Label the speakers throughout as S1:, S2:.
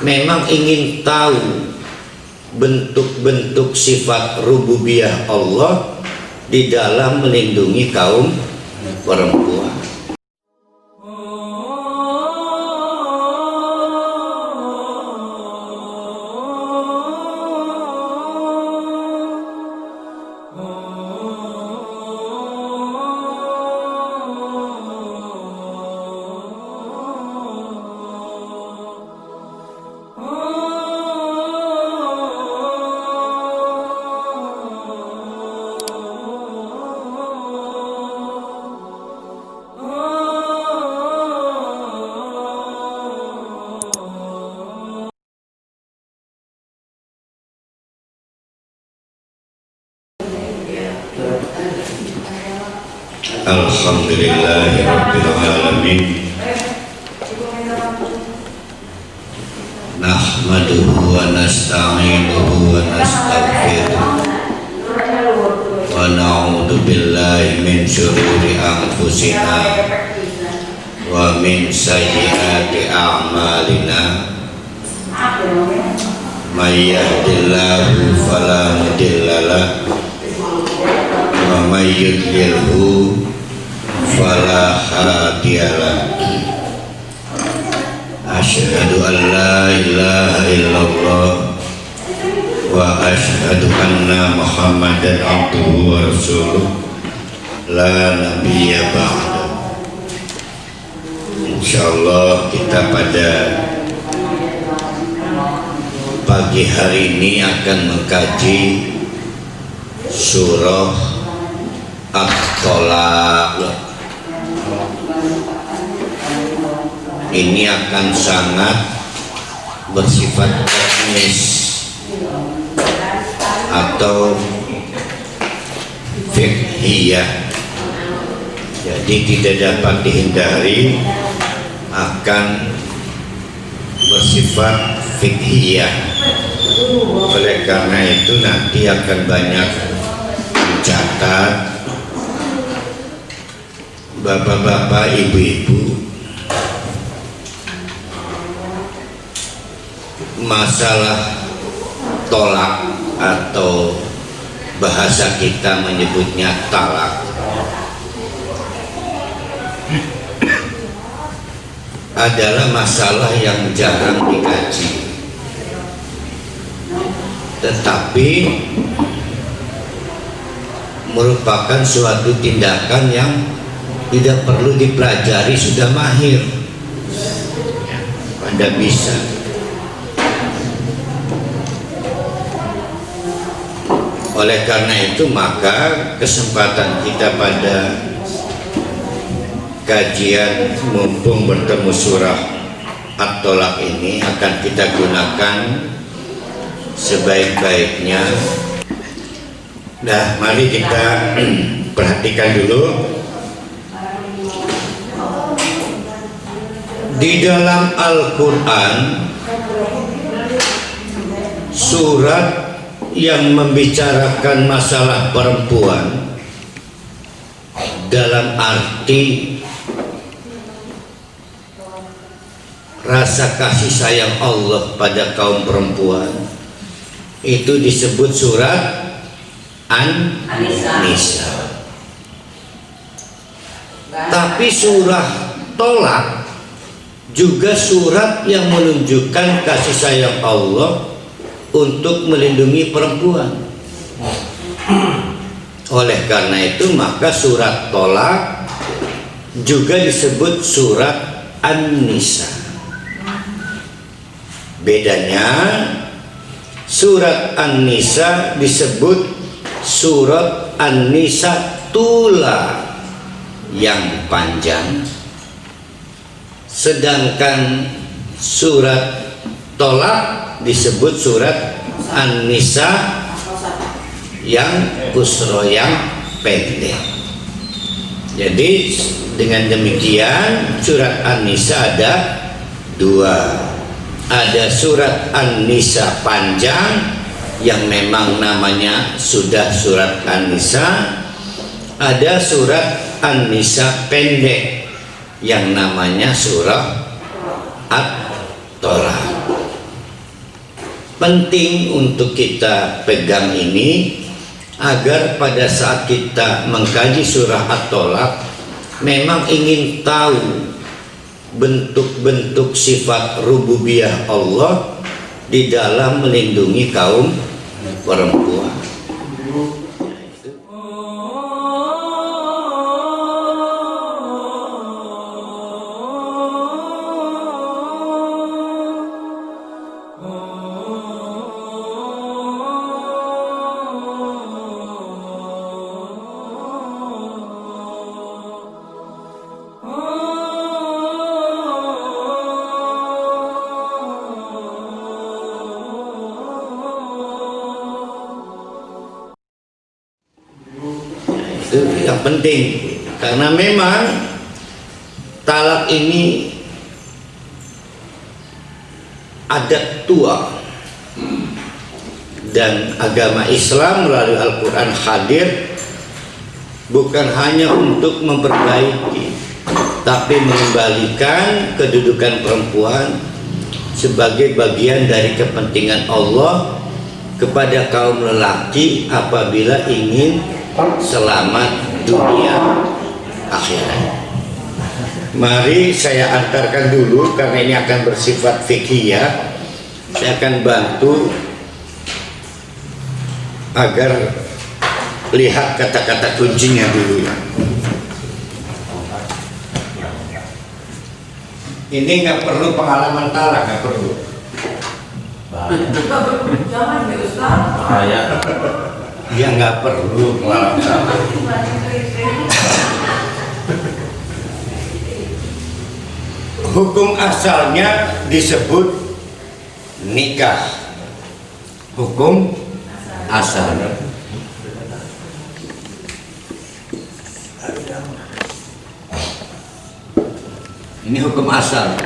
S1: memang ingin tahu bentuk-bentuk sifat rububiyah Allah di dalam melindungi kaum perempuan. Alhamdulillahirabbil alamin. Nahmaduhu wa nasta'inuhu wa nastaghfiruh wa na'udzu billahi min syururi anfusina wa min sayyiati a'malina. May yahdihillahu fala mudilla lahu wa may yudlilhu fala hadiyalah. Asyhadu an la ilaha illallah wa asyhadu anna Muhammadan abduhu wa rasuluh la nabiyya ba'da. Insyaallah kita pada pagi hari ini akan mengkaji surah At-Thalaq. Ini akan sangat bersifat teknis atau fiqhiyah, jadi tidak dapat dihindari akan bersifat fiqhiyah. Oleh karena itu nanti akan banyak dicatat bapak-bapak, ibu-ibu, masalah tolak atau bahasa kita menyebutnya talak adalah masalah yang jarang dikaji, tetapi merupakan suatu tindakan yang tidak perlu dipelajari, sudah mahir, Anda bisa. Oleh karena itu maka kesempatan kita pada kajian mumpung bertemu surah At-Thalaq ini akan kita gunakan sebaik-baiknya. Nah, mari kita perhatikan dulu. Di dalam Al-Quran, surat yang membicarakan masalah perempuan dalam arti rasa kasih sayang Allah pada kaum perempuan itu disebut surat An-Nisa. Tapi surah Thalaq juga surat yang menunjukkan kasih sayang Allah untuk melindungi perempuan. Oleh karena itu maka surat Thalaq juga disebut surat An-Nisa. Bedanya surat An-Nisa disebut surat An-Nisa tula yang panjang, sedangkan surat Thalaq disebut surat An-Nisa yang kusro, yang pendek. Jadi dengan demikian surat An-Nisa ada dua. Ada surat An-Nisa panjang yang memang namanya sudah surat An-Nisa. Ada surat An-Nisa pendek yang namanya surah At-Thalaq. penting untuk kita pegang ini agar pada saat kita mengkaji surah At-Tolaq memang ingin tahu bentuk-bentuk sifat rububiyah Allah di dalam melindungi kaum perempuan. Itu yang penting, karena memang talak ini adat tua dan agama Islam melalui Al-Quran hadir bukan hanya untuk memperbaiki, tapi mengembalikan kedudukan perempuan sebagai bagian dari kepentingan Allah kepada kaum lelaki apabila ingin selamat dunia akhirat. Mari saya antarkan dulu karena ini akan bersifat fiqhiyah. Saya akan bantu agar lihat kata-kata kuncinya dulu ya. Ini nggak perlu pengalaman talak, nggak perlu.
S2: Jangan ya Ustaz.
S3: Bahaya.
S1: Dia nggak perlu pengalaman talak. Hukum asalnya disebut nikah. Hukum asal. Ini hukum asal.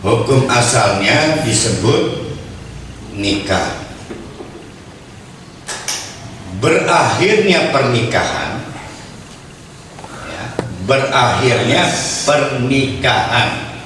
S1: Hukum asalnya disebut nikah. Berakhirnya pernikahan, ya, berakhirnya pernikahan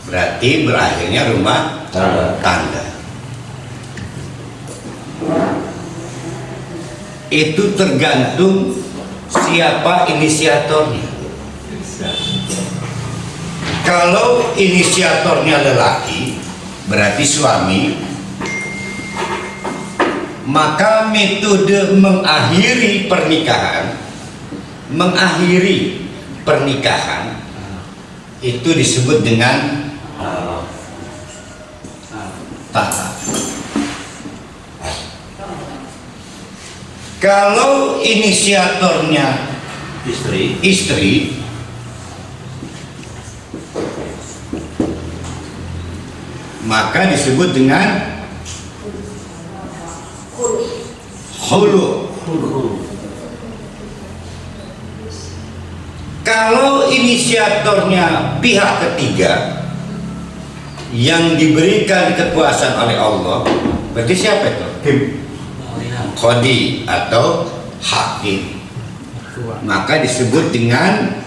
S1: berarti berakhirnya rumah tangga. Itu tergantung siapa inisiatornya. Kalau inisiatornya lelaki, berarti suami, maka metode mengakhiri pernikahan itu disebut dengan talak. Kalau inisiatornya istri, maka disebut dengan khulu. Kalau inisiatornya pihak ketiga yang diberikan kekuasaan oleh Allah, berarti siapa itu? Qadi atau hakim, maka disebut dengan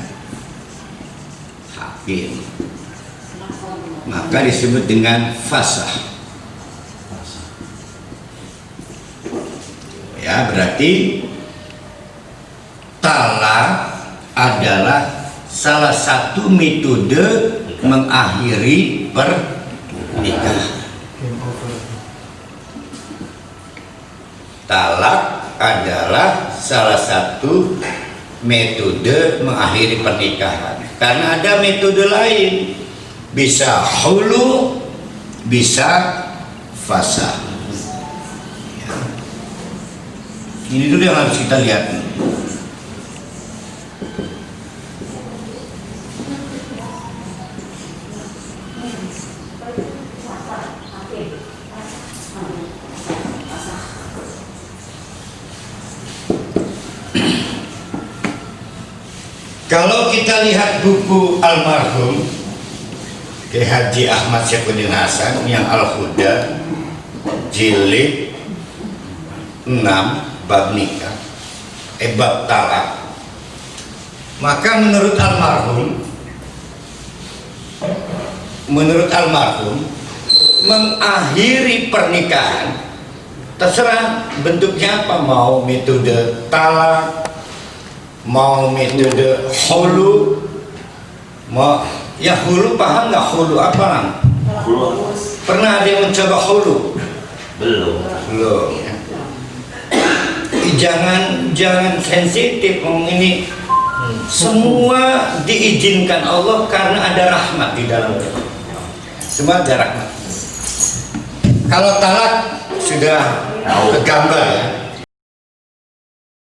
S1: hakim, maka disebut dengan fasah. Ya, berarti talak adalah salah satu metode mengakhiri pernikahan. Talak adalah salah satu metode mengakhiri pernikahan. Karena ada metode lain, bisa hulu, bisa fasah. Ya. Ini dulu yang harus kita lihat. Kalau kita lihat buku almarhum Kiai Haji Ahmad Syafuddin Hasan yang Al-Huda jilid 6 bab nikah, bab talak, maka menurut almarhum menurut almarhum mengakhiri pernikahan, terserah bentuknya apa, mau metode talak, mau metode hulu, mau ya hulu, paham nggak hulu apa lang? Pernah ada yang mencoba hulu?
S3: Belum.
S1: Belum. Ya. Jangan sensitif ini. Semua diizinkan Allah karena ada rahmat di dalamnya. Semua ada rahmat. Kalau talak sudah kegambar ya.